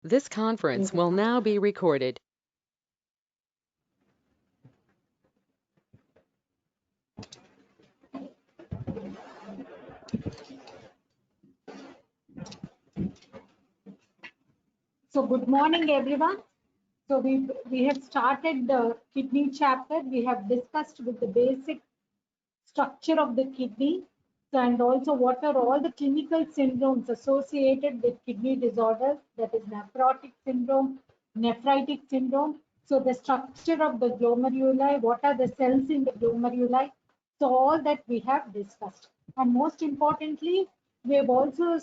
This conference will now be recorded. So good morning, everyone. So we have started the kidney chapter. We have discussed with the basic structure of the kidney, so, and also what are all the clinical syndromes associated with kidney disorders, that is nephrotic syndrome, nephritic syndrome. So the structure of the glomeruli, what are the cells in the glomeruli. So all that we have discussed. And most importantly, we have also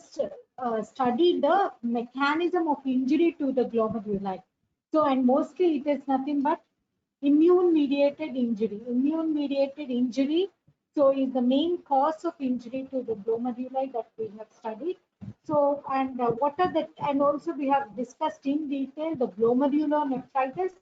studied the mechanism of injury to the glomeruli. So, and mostly it is nothing but immune mediated injury. Immune mediated injury, so is the main cause of injury to the glomeruli that we have studied. So, and what are the, and also we have discussed in detail the glomerulonephritis.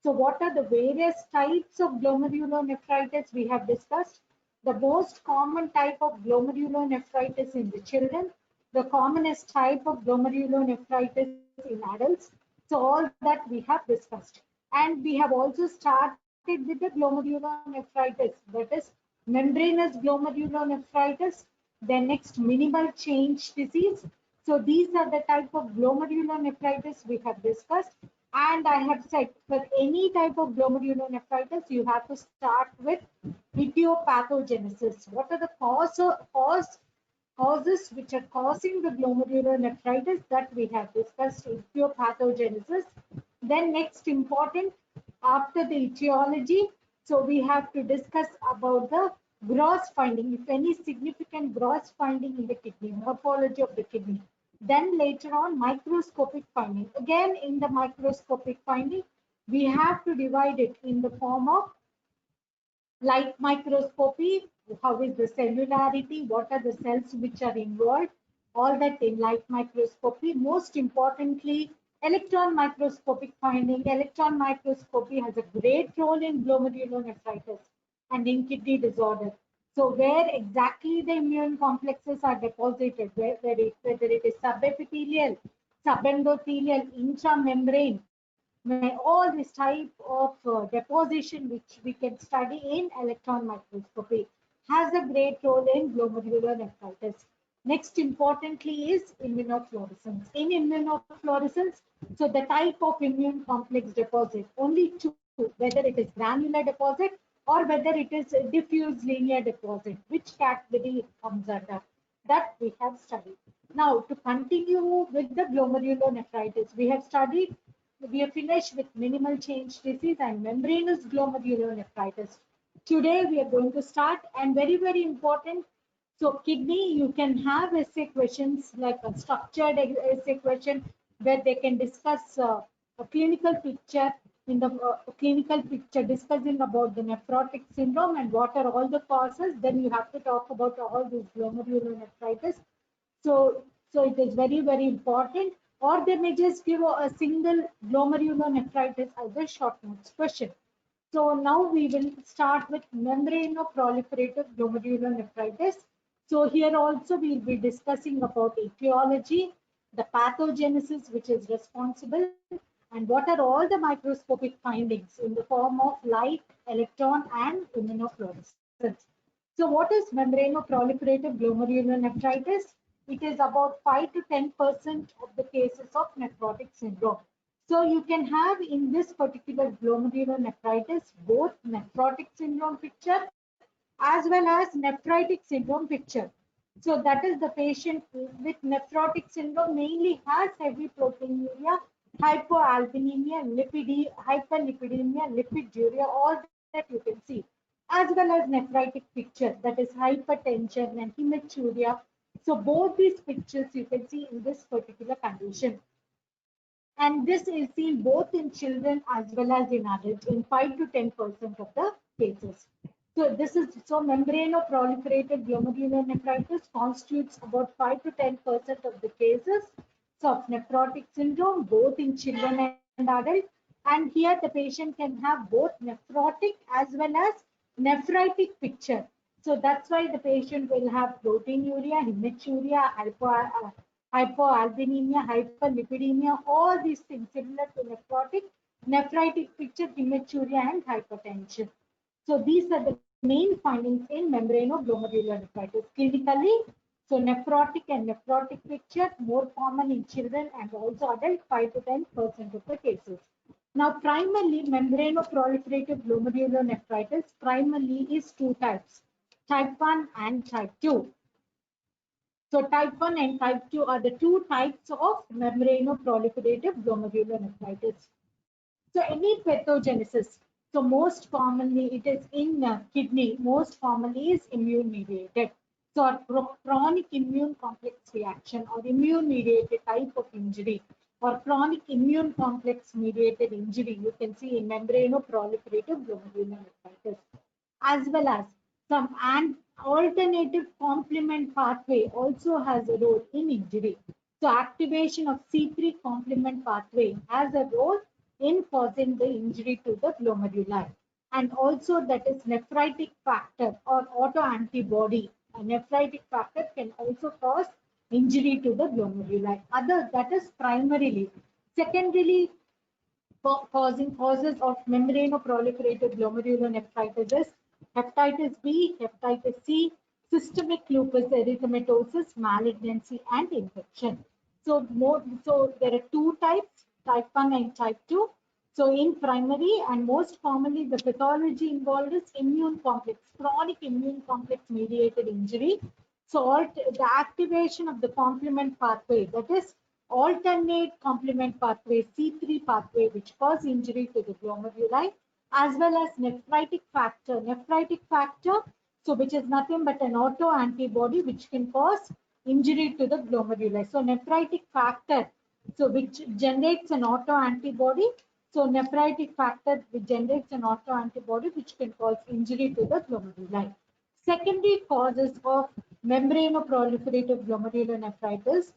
So what are the various types of glomerulonephritis we have discussed? The most common type of glomerulonephritis in the children, the commonest type of glomerulonephritis in adults. So all that we have discussed. And we have also started with the glomerulonephritis, that is membranous glomerulonephritis, then next minimal change disease. So these are the type of glomerulonephritis we have discussed. And I have said for any type of glomerulonephritis, you have to start with etiopathogenesis. What are the causes which are causing the glomerulonephritis that we have discussed, etiopathogenesis. Then next important, after the etiology, so we have to discuss about the gross finding, if any significant gross finding in the kidney, morphology of the kidney. Then later on, microscopic finding. Again, in the microscopic finding, we have to divide it in the form of light microscopy, how is the cellularity, what are the cells which are involved, all that in light microscopy. Most importantly, electron microscopic finding. Electron microscopy has a great role in glomerulonephritis and in kidney disorder. So where exactly the immune complexes are deposited, whether it is subepithelial, subendothelial, intramembrane, all this type of deposition which we can study in electron microscopy has a great role in glomerulonephritis. Next importantly is immunofluorescence. In immunofluorescence, so the type of immune complex deposit, only two, whether it is granular deposit or whether it is a diffuse linear deposit, which category it comes under, that we have studied. Now to continue with the glomerulonephritis, we have finished with minimal change disease and membranous glomerulonephritis. Today we are going to start, and very, very important. So kidney, you can have essay questions like a structured essay question where they can discuss a clinical picture, in the clinical picture discussing about the nephrotic syndrome and what are all the causes. Then you have to talk about all this glomerulonephritis. So it is very, very important. Or they may just give a single glomerulonephritis as a short notes question. So now we will start with membranoproliferative glomerulonephritis. So here also we will be discussing about etiology, the pathogenesis which is responsible, and what are all the microscopic findings in the form of light, electron, and immunofluorescence. So what is membranoproliferative glomerulonephritis? It is about 5 to 10% of the cases of nephrotic syndrome. So you can have in this particular glomerulonephritis both nephrotic syndrome picture as well as nephritic syndrome picture. So that is the patient with nephrotic syndrome mainly has heavy proteinuria, hypoalbuminemia, hyperlipidemia, lipiduria, all that you can see, as well as nephritic picture, that is hypertension and hematuria. So both these pictures you can see in this particular condition. And this is seen both in children as well as in adults in 5 to 10% of the cases. So this is so membranoproliferative glomerulonephritis constitutes about 5 to 10% of the cases of nephrotic syndrome, both in children and adults. And here the patient can have both nephrotic as well as nephritic picture. So that's why the patient will have proteinuria, hematuria, hypoalbuminemia, hyperlipidemia, all these things similar to nephritic picture, hematuria, and hypertension. So these are the main findings in membranoglomerular nephritis. Clinically, so nephrotic and nephrotic picture more common in children and also adult 5 to 10% of the cases. Now, primarily membranoproliferative glomerular nephritis primarily is two types, type 1 and type 2. So type 1 and type 2 are the two types of membranoproliferative glomerular nephritis. So any pathogenesis, so most commonly it is in kidney, most commonly is immune mediated. So chronic immune complex reaction or immune mediated type of injury or chronic immune complex mediated injury you can see in membranoproliferative glomerular nephritis, as well as some alternative complement pathway also has a role in injury. So activation of C3 complement pathway has a role in causing the injury to the glomeruli. And also that is nephritic factor or autoantibody. A nephritic factor can also cause injury to the glomeruli. Other, that is primarily. Secondarily, causing causes of membranoproliferative glomerulonephritis is hepatitis B, hepatitis C, systemic lupus erythematosus, malignancy, and infection. So there are two types, type 1 and type 2. So in primary and most commonly the pathology involved is immune complex, chronic immune complex mediated injury. So the activation of the complement pathway, that is alternate complement pathway, C3 pathway, which cause injury to the glomeruli, as well as nephritic factor. Nephritic factor, so which is nothing but an autoantibody which can cause injury to the glomeruli. So nephritic factor, so which generates an autoantibody. So nephritic factor which generates an autoantibody which can cause injury to the glomeruli. Secondary causes of membranoproliferative glomerulonephritis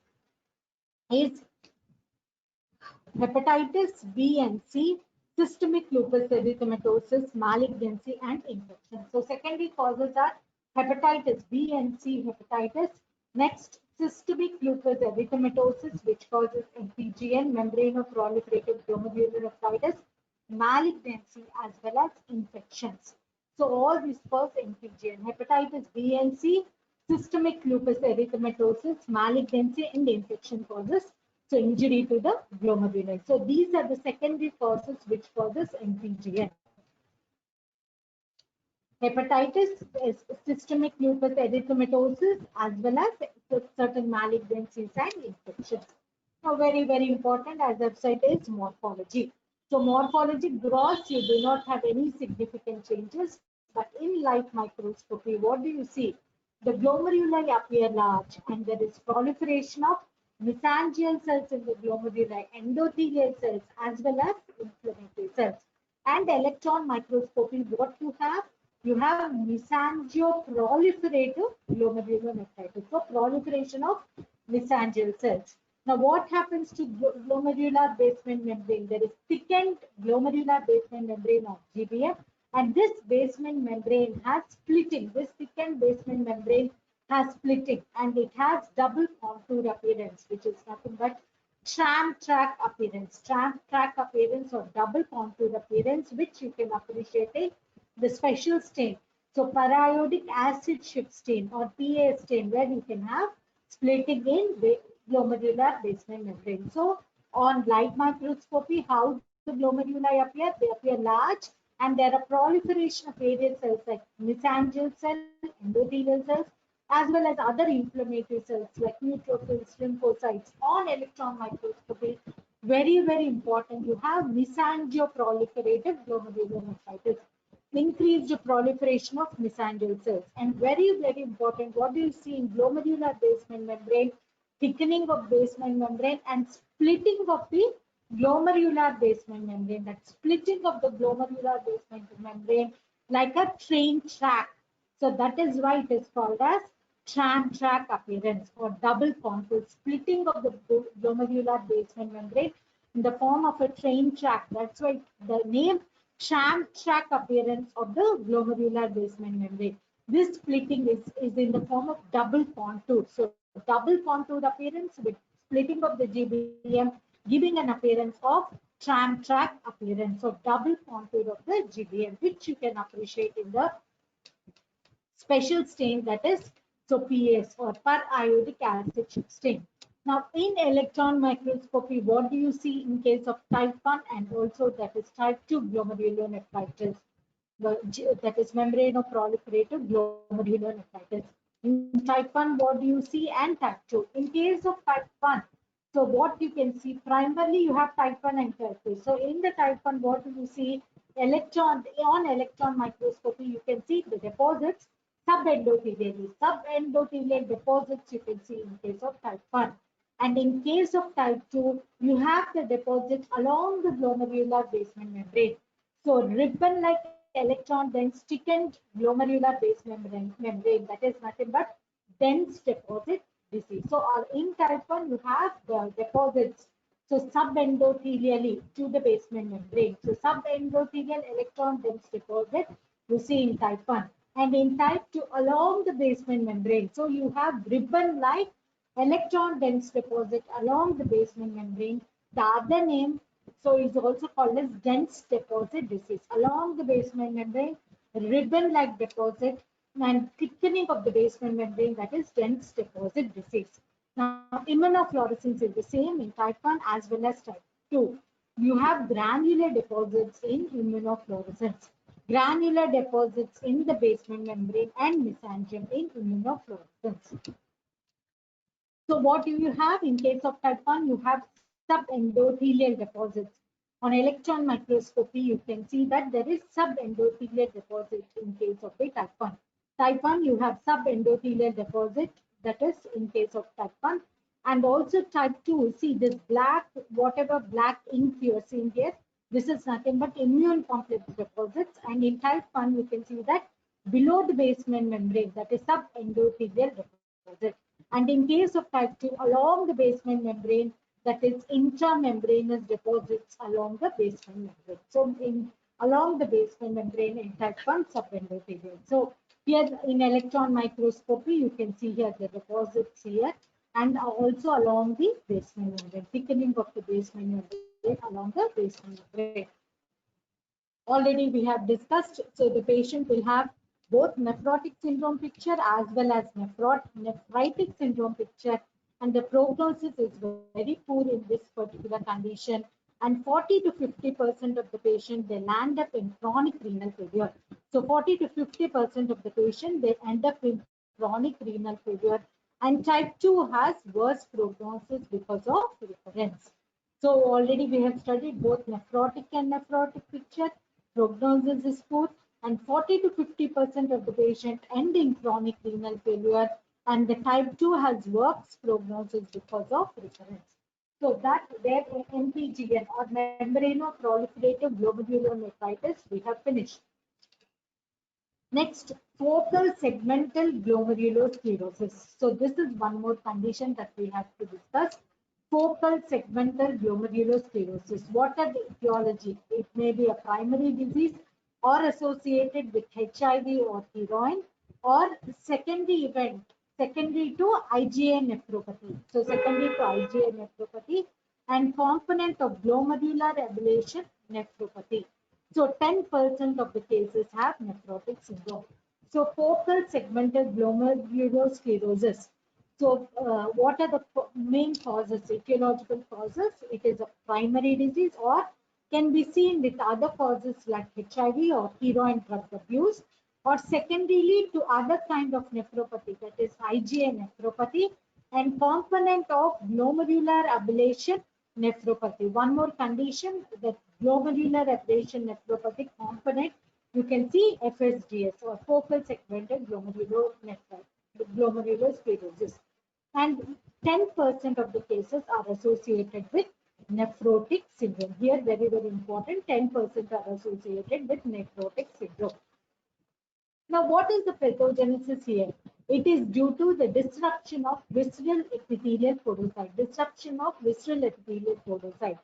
is hepatitis B and C, systemic lupus erythematosus, malignancy, and infection. So secondary causes are hepatitis B and C hepatitis. Next, systemic lupus erythematosus, which causes MPGN, membranoproliferative glomerulonephritis, malignancy, as well as infections. So all these cause MPGN, hepatitis B and C, systemic lupus erythematosus, malignancy, and infection causes so injury to the glomeruli. So these are the secondary causes which causes MPGN. Hepatitis is systemic lupus erythematosus as well as certain malignancies and infections. Now very, very important as I've said is morphology. So morphology gross, you do not have any significant changes, but in light microscopy, what do you see? The glomeruli appear large and there is proliferation of mesangial cells in the glomeruli, endothelial cells as well as inflammatory cells. And electron microscopy, what you have mesangioproliferative glomerulonephritis. So proliferation of mesangial cells. Now what happens to glomerular basement membrane? There is thickened glomerular basement membrane of GBM, and this basement membrane has splitting. This thickened basement membrane has splitting and it has double contour appearance, which is nothing but tram track appearance. Tram track appearance or double contour appearance, which you can appreciate in the special stain. So periodic acid shift stain or PA stain, where you can have splitting in the glomerular basement membrane. So on light microscopy, how the glomeruli appear? They appear large and there are proliferation of various cells like mesangial cell, endothelial cells, as well as other inflammatory cells like neutrophils, lymphocytes on electron microscopy. Very, very important. You have mesangioproliferative glomerulonephritis, increased proliferation of mesangial cells. And very, very important, what do you see in glomerular basement membrane? Thickening of basement membrane and splitting of the glomerular basement membrane. That splitting of the glomerular basement membrane like a train track. So that is why it is called as tram track appearance or double contour, splitting of the glomerular basement membrane in the form of a train track. That's why the name tram track appearance of the glomerular basement membrane. This splitting is in the form of double contour. So double contour appearance with splitting of the GBM, giving an appearance of tram track appearance. So double contour of the GBM, which you can appreciate in the special stain, that is PS or per iodic acid stain. Now in electron microscopy, what do you see in case of type 1 and also that is type 2 glomerulonephritis? That is membranoproliferative glomerulonephritis. In type 1, what do you see, and type 2? In case of type 1, so what you can see, primarily you have type 1 and type 2. So in the type 1, what do you see? On electron microscopy, you can see the deposits subendothelially. Subendothelial deposits you can see in case of type 1. And in case of type 2, you have the deposits along the glomerular basement membrane. So ribbon-like electron dense thickened glomerular base membrane, that is nothing but dense deposit disease. So in type 1, you have the deposits, so subendothelially to the basement membrane. So subendothelial electron dense deposit you see in type 1. And in type 2, along the basement membrane. So you have ribbon-like electron dense deposit along the basement membrane. The other name, so is also called as dense deposit disease. Along the basement membrane, ribbon-like deposit and thickening of the basement membrane, that is dense deposit disease. Now, immunofluorescence is the same in type 1 as well as type 2. You have granular deposits in immunofluorescence, granular deposits in the basement membrane, and mesangium in immunofluorescence. So what do you have in case of type 1? You have subendothelial deposits. On electron microscopy, you can see that there is subendothelial deposit in case of the type 1. Type 1, you have subendothelial deposit, that is in case of type 1. And also type 2, see this black, whatever black ink you are seeing here, this is nothing but immune complex deposits. And in type 1, you can see that below the basement membrane, that is subendothelial deposit. And in case of type 2, along the basement membrane, that is intramembranous deposits along the basement membrane. So along the basement membrane in type 1 subendothelial. So here in electron microscopy, you can see here the deposits here, and also along the basement membrane, thickening of the basement membrane along the basement membrane. Already we have discussed, so the patient will have both nephrotic syndrome picture as well as nephritic syndrome picture, and the prognosis is very poor in this particular condition, and 40 to 50% of the patient, they land up in chronic renal failure. So 40 to 50% of the patient, they end up in chronic renal failure, and type 2 has worse prognosis because of recurrence. So already we have studied both nephrotic and nephrotic picture. Prognosis is poor, and 40 to 50% of the patient end in chronic renal failure, and the type 2 has worse prognosis because of recurrence. So that their MPGN or membranoproliferative glomerulonephritis we have finished. Next, focal segmental glomerulosclerosis. So this is one more condition that we have to discuss. Focal segmental glomerulosclerosis. What are the etiology? It may be a primary disease or associated with HIV or heroin, or secondary event, secondary to IgA nephropathy. So secondary to IgA nephropathy and component of glomerular ablation nephropathy. So 10% of the cases have nephrotic syndrome. So focal segmental glomerulosclerosis. So what are the main causes, etiological causes? It is a primary disease or can be seen with other causes like HIV or heroin drug abuse, or secondarily to other kind of nephropathy, that is IgA nephropathy and component of glomerular ablation nephropathy. One more condition, the glomerular ablation nephropathy component, you can see FSGS or focal segmental glomerulosclerosis. And 10% of the cases are associated with nephrotic syndrome. Here, very, very important, 10% are associated with nephrotic syndrome. Now, what is the pathogenesis here? It is due to the disruption of visceral epithelial podocyte, disruption of visceral epithelial podocyte.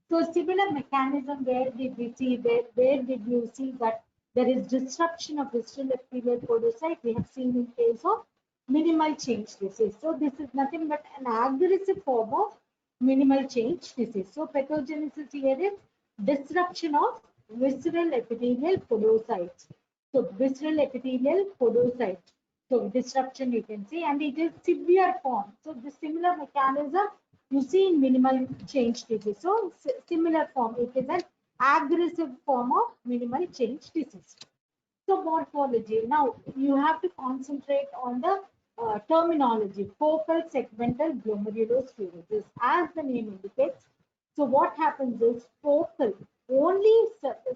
So, similar mechanism, where did we see, where did you see that there is disruption of visceral epithelial podocyte? We have seen in case of minimal change disease. So this is nothing but an aggressive form of minimal change disease. So pathogenesis here is disruption of visceral epithelial podocytes. So visceral epithelial podocytes. So disruption you can see, and it is severe form. So the similar mechanism you see in minimal change disease. So similar form, it is an aggressive form of minimal change disease. So morphology. Now you have to concentrate on the terminology. Focal segmental glomerulosclerosis, as the name indicates. So what happens is focal. Only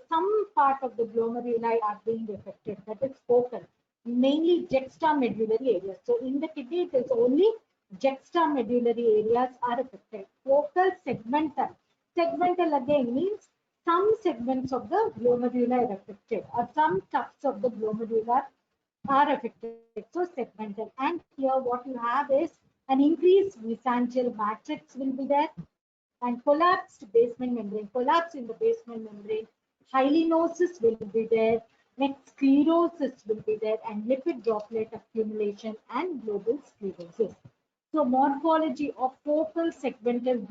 some part of the glomeruli are being affected. That is focal. Mainly juxtamedullary areas. So in the kidney, it is only juxtamedullary areas are affected. Focal segmental. Segmental again means some segments of the glomeruli are affected, or some tufts of the glomeruli are affected. So segmental. And here what you have is an increased mesangial matrix will be there, and collapsed basement membrane, collapse in the basement membrane, hyalinosis will be there, next sclerosis will be there, and lipid droplet accumulation and global sclerosis. So morphology of focal segmental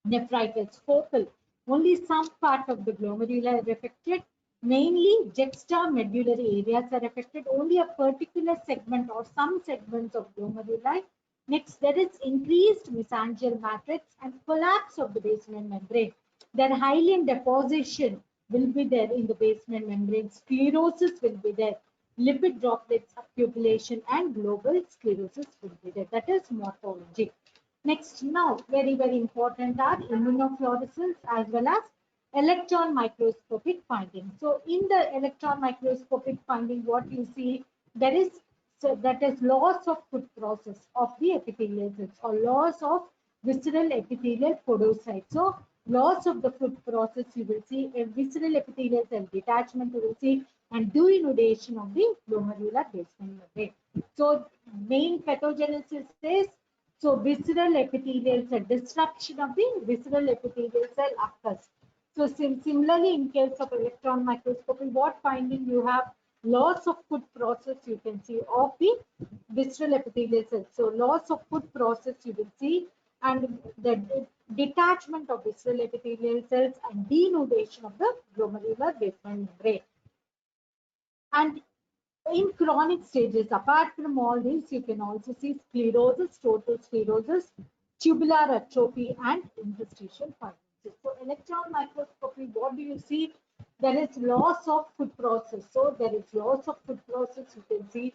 glomerulonephritis, focal. Only some part of the glomeruli are affected. Mainly juxtamedullary areas are affected. Only a particular segment or some segments of glomeruli. Next, there is increased mesangial matrix and collapse of the basement membrane. Then hyaline deposition will be there in the basement membrane. Sclerosis will be there. Lipid droplets accumulation and global sclerosis will be there. That is morphology. Next, now, very, very important are immunofluorescence as well as electron microscopic finding. So in the electron microscopic finding, what you see, there is, so that is loss of foot process of the epithelial cells or loss of visceral epithelial podocytes. So loss of the foot process, you will see a visceral epithelial cell detachment, you will see, and denudation of the glomerular basement membrane. So main pathogenesis is, so visceral epithelial cell, disruption of the visceral epithelial cell occurs. So similarly, in case of electron microscopy, what finding you have? Loss of food process you can see of the visceral epithelial cells. So loss of food process you will see, and the detachment of visceral epithelial cells and denudation of the glomerular basement membrane. And in chronic stages, apart from all these, you can also see sclerosis, total sclerosis, tubular atrophy, and interstitial fibrosis. So electron microscopy, what do you see? There is loss of food process. So there is loss of food process, you can see.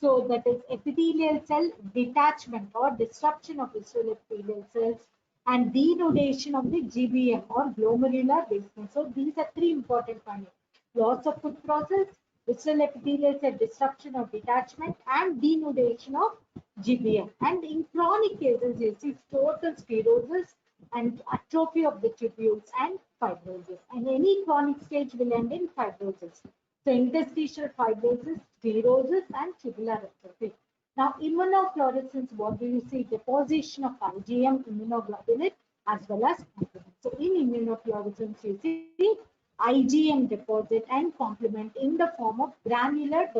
So that is epithelial cell detachment or disruption of visceral epithelial cells and denudation of the GBM or glomerular basement. So these are three important findings. Loss of food process, visceral epithelial cell disruption or detachment, and denudation of GBM. And in chronic cases, you see total sclerosis and atrophy of the tubules and fibrosis. And any chronic stage will end in fibrosis. So interstitial fibrosis, sclerosis, and tubular atrophy. Now, immunofluorescence, what do you see? Deposition of IgM, immunoglobulin, as well as complement. So in immunofluorescence, you see IgM deposit and complement in the form of granular.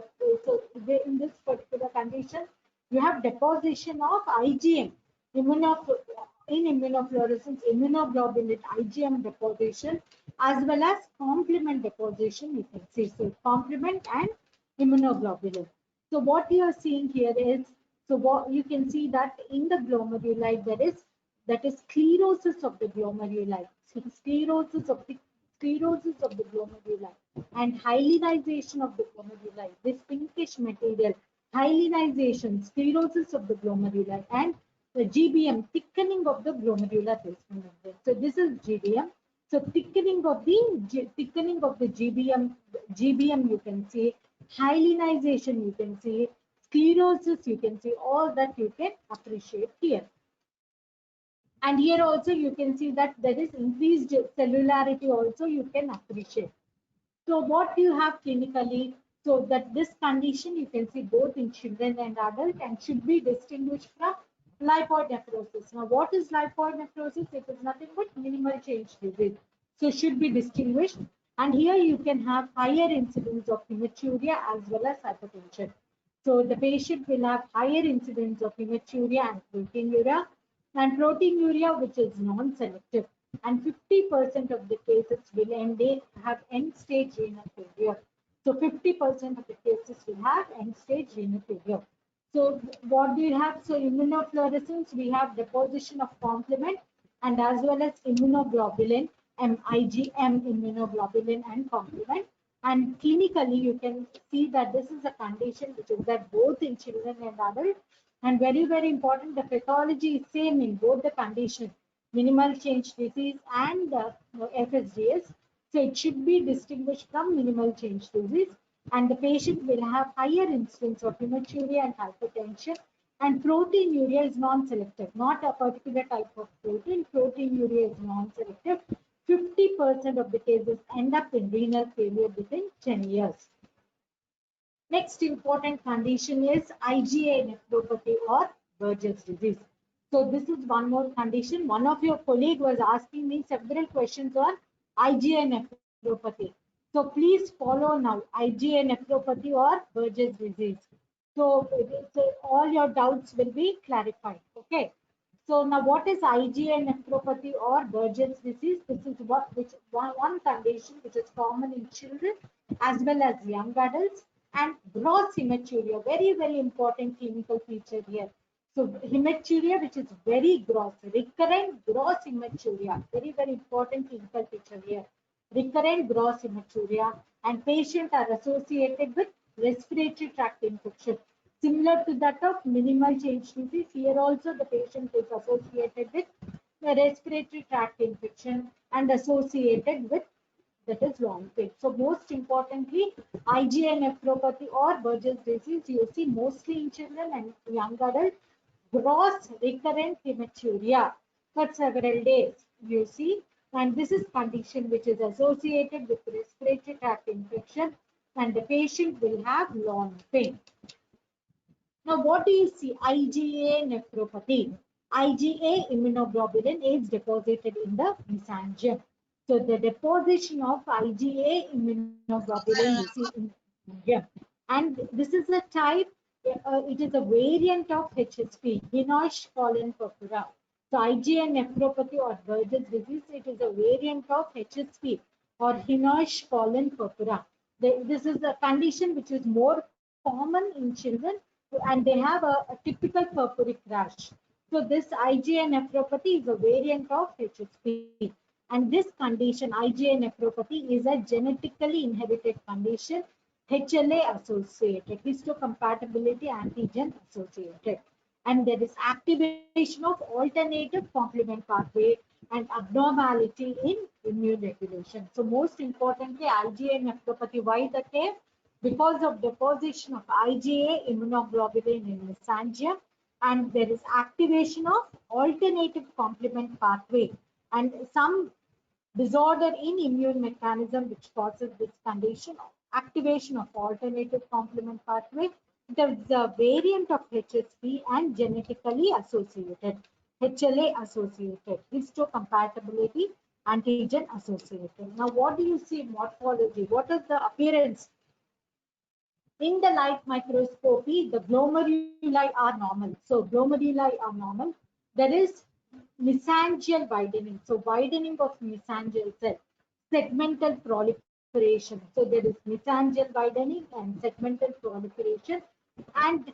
So in this particular condition, you have deposition of IgM. In immunofluorescence, immunoglobulin IgM deposition as well as complement deposition you can see. So complement and immunoglobulin. So what you are seeing here is, so what you can see that in the glomeruli there is, that is sclerosis of the glomeruli. So sclerosis of the glomeruli and hyalinization of the glomeruli. This pinkish material, hyalinization, sclerosis of the glomeruli, and the GBM, thickening of the glomerular basement membrane. So this is GBM. So thickening of the GBM you can see, hyalinization you can see, sclerosis you can see, all that you can appreciate here. And here also you can see that there is increased cellularity also you can appreciate. So what you have clinically, so that this condition you can see both in children and adult and should be distinguished from lipoid nephrosis. Now what is lipoid nephrosis? It is nothing but minimal change disease. So should be distinguished. And here you can have higher incidence of hematuria as well as hypertension. So the patient will have higher incidence of hematuria and proteinuria, which is non-selective. And 50% of the cases will have end-stage renal failure. So 50% of the cases will have end-stage renal failure. So what do you have? So immunofluorescence, we have deposition of complement and as well as immunoglobulin, IgM immunoglobulin and complement. And clinically, you can see that this is a condition which is there both in children and adults. And very, very important, the pathology is same in both the conditions, minimal change disease and FSDS. So it should be distinguished from minimal change disease. And the patient will have higher incidence of hematuria and hypertension. And proteinuria is non-selective, not a particular type of protein. Proteinuria is non-selective. 50% of the cases end up in renal failure within 10 years. Next important condition is IgA nephropathy or Buerger's disease. So this is one more condition. One of your colleague was asking me several questions on IgA nephropathy. So please follow now IgA nephropathy or Buerger's disease. So all your doubts will be clarified. Okay. So now what is IgA nephropathy or Buerger's disease? This is one condition which is common in children as well as young adults, and gross hematuria, very, very important clinical feature here. So hematuria, which is very gross, recurrent gross hematuria, very, very important clinical feature here. Recurrent gross hematuria, and patients are associated with respiratory tract infection. Similar to that of minimal change disease, here also the patient is associated with the respiratory tract infection and associated with that is long pain. So most importantly, IgA nephropathy or Buerger's disease, you see mostly in children and young adults, gross recurrent hematuria for several days, you see. And this is condition which is associated with respiratory tract infection, and the patient will have long pain. Now, what do you see? IgA nephropathy. IgA immunoglobulin is deposited in the mesangium. So the deposition of IgA immunoglobulin you see in the mesangium. And this is a type, it is a variant of HSP, Hinosh pollen purpura. So IgA nephropathy or Buerger's disease, it is a variant of HSP or Hinosh pollen purpura. This is a condition which is more common in children, and they have a typical purpuric rash. So this IgA nephropathy is a variant of HSP. And this condition, IgA nephropathy, is a genetically inherited condition, HLA associated, histocompatibility antigen associated. And there is activation of alternative complement pathway and abnormality in immune regulation. So most importantly, IgA nephropathy, why the case? Because of deposition of IgA immunoglobulin in mesangium, and there is activation of alternative complement pathway and some disorder in immune mechanism which causes this condition, activation of alternative complement pathway. There is a variant of HSP and genetically associated, HLA associated, histocompatibility antigen associated. Now, what do you see in morphology? What is the appearance? In the light microscopy, the glomeruli are normal. So glomeruli are normal. There is mesangial widening. So widening of mesangial cell, segmental proliferation. So there is mesangial widening and segmental proliferation. And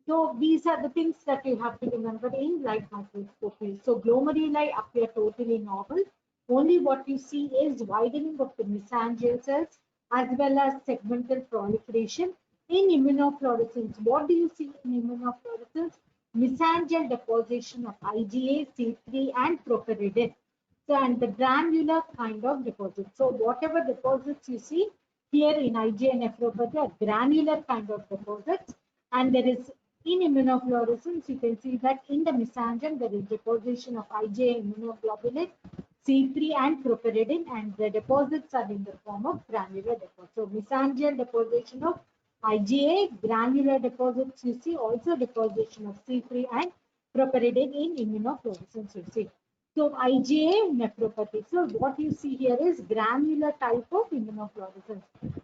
so these are the things that you have to remember in light microscopy. So glomeruli appear totally normal. Only what you see is widening of the mesangial cells as well as segmental proliferation. In immunofluorescence, what do you see in immunofluorescence? Mesangial deposition of IgA, C3 and propyridine. So, and the granular kind of deposit. So whatever deposits you see here in IgA nephropathy are granular kind of deposits, and there is in immunofluorescence, you can see that in the mesangium there is deposition of IgA immunoglobulin, C3 and propyridine, and the deposits are in the form of granular deposits. So mesangial deposition of IgA, granular deposits you see, also deposition of C3 and propyridine in immunofluorescence you see. So IgA nephropathy. So what you see here is granular type of immunofluorescence.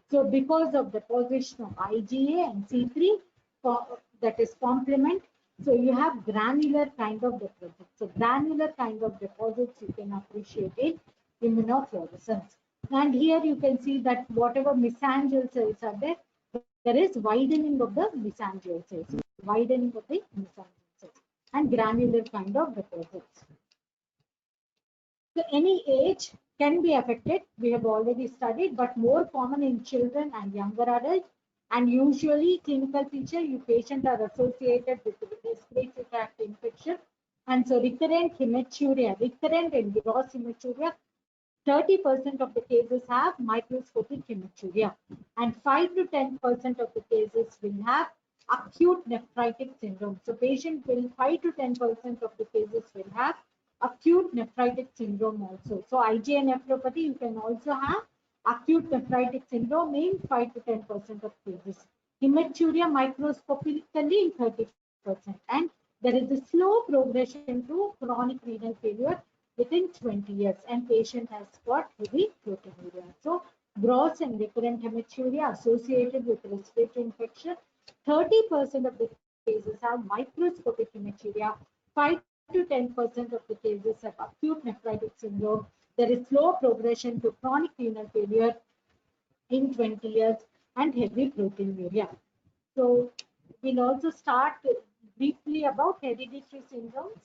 So because of deposition of IgA and C3, that is complement. So you have granular kind of deposits. So granular kind of deposits you can appreciate in immunofluorescence. And here you can see that whatever mesangial cells are there, there is widening of the mesangial cells, widening of the mesangial cells, and granular kind of deposits. So any age can be affected. We have already studied, but more common in children and younger adults. And usually clinical feature, you patients are associated with respiratory tract infection. And so recurrent hematuria, recurrent and gross hematuria, 30% of the cases have microscopic hematuria, and 5 to 10% of the cases will have acute nephritic syndrome. So patient will 5 to 10% of the cases will have acute nephritic syndrome also. So IgA nephropathy, you can also have acute nephritic syndrome in 5 to 10% of cases. Hematuria microscopically in 30%, and there is a slow progression to chronic renal failure within 20 years, and patient has got heavy proteinuria. So gross and recurrent hematuria associated with respiratory infection, 30% of the cases have microscopic hematuria, 5 to 10% of the cases have acute nephritic syndrome. There is slow progression to chronic renal failure in 20 years and heavy proteinuria. So we'll also start briefly about hereditary syndromes.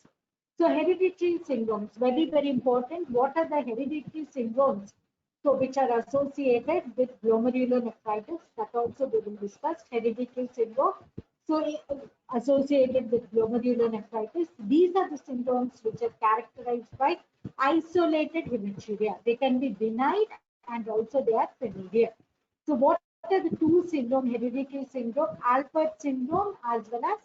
So hereditary syndromes, very, very important. What are the hereditary syndromes? So which are associated with glomerulonephritis, that also we will discuss, hereditary syndrome. So associated with glomerulonephritis, these are the syndromes which are characterized by isolated hematuria. They can be benign and also they are familiar. So what are the two syndrome, hereditary syndrome, Alport syndrome as well as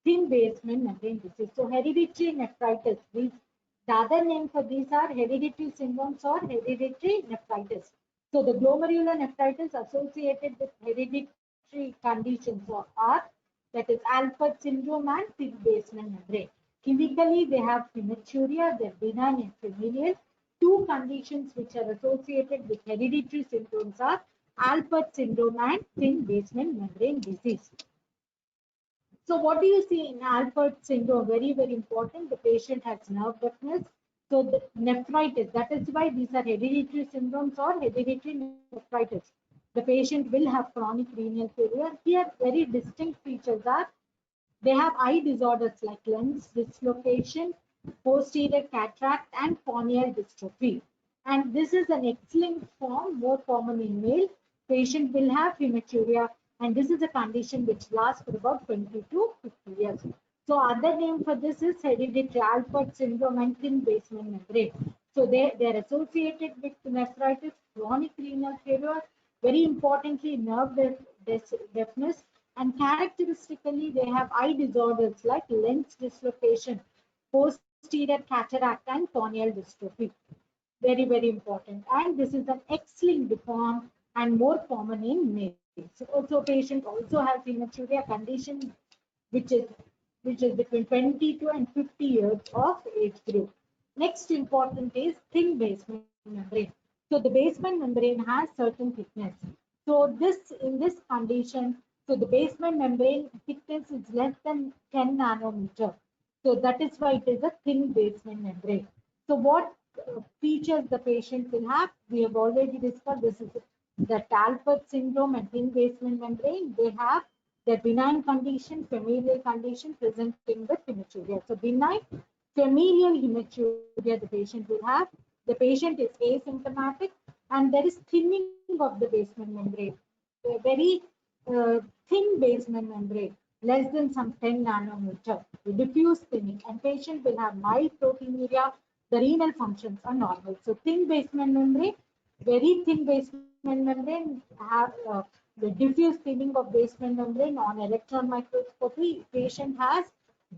thin basement membrane disease. So hereditary nephritis, the other name for these are hereditary syndromes or hereditary nephritis. So the glomerulonephritis associated with hereditary conditions are, that is Alport syndrome and thin basement membrane. Clinically, they have hematuria, they're benign and familial. Two conditions which are associated with hereditary syndromes are Alport syndrome and thin basement membrane disease. So what do you see in Alport syndrome? Very, very important. The patient has nerve deafness. So the nephritis, that is why these are hereditary syndromes or hereditary nephritis. The patient will have chronic renal failure. Here, very distinct features are, they have eye disorders like lens dislocation, posterior cataract, and corneal dystrophy. And this is an X-linked form, more common in male. Patient will have hematuria, and this is a condition which lasts for about 20 to 50 years. So other name for this is hereditary Alport syndrome and thin basement membrane. So they are associated with nephritis, chronic renal failure, very importantly nerve deafness, and characteristically they have eye disorders like lens dislocation, posterior cataract, and corneal dystrophy. Very, very important. And this is an X-linked form and more common in males. So also patient also has hematuria condition which is between 22 and 50 years of age group. Next important is thin basement membrane. So the basement membrane has certain thickness. So in this condition, so the basement membrane thickness is less than 10 nanometer. So that is why it is a thin basement membrane. So what features the patient will have? We have already discussed. This is the Alport syndrome and thin basement membrane. They have the benign condition, familial condition presenting with hematuria. So benign familial hematuria the patient will have. The patient is asymptomatic and there is thinning of the basement membrane. A very thin basement membrane, less than some 10 nanometer, diffuse thinning, and patient will have mild proteinuria. The renal functions are normal. So thin basement membrane, very thin basement membrane, have the diffuse thinning of basement membrane on electron microscopy. Patient has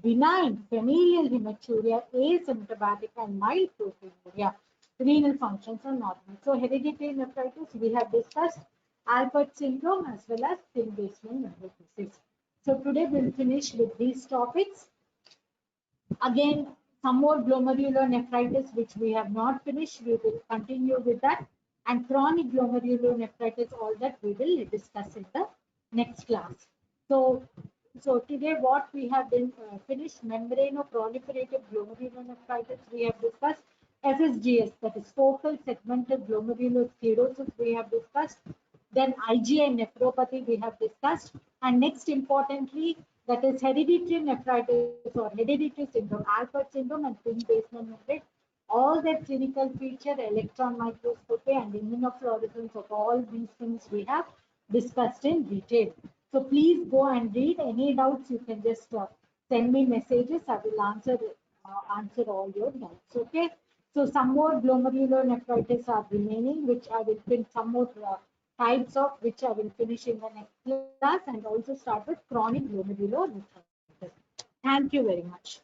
benign familial hematuria, asymptomatic and mild proteinuria. Renal functions are normal. So hereditary nephritis, we have discussed Alport syndrome as well as thin basement membrane disease. So today we'll finish with these topics. Again, some more glomerulonephritis which we have not finished. We will continue with that. And chronic glomerulonephritis, all that we will discuss in the next class. So So today what we have been finished, membranoproliferative glomerulonephritis, we have discussed FSGS, that is focal segmental glomerulosclerosis, we have discussed. Then IgA nephropathy we have discussed. And next importantly, that is hereditary nephritis or hereditary syndrome, Alport syndrome and thin basement membrane. All their clinical feature, electron microscopy and immunofluorescence of all these things we have discussed in detail. So please go and read. Any doubts, you can just send me messages. I will answer all your doubts. Okay. So some more glomerulonephritis are remaining, which I will finish, some more types of which I will finish in the next class, and also start with chronic glomerulonephritis. Thank you very much.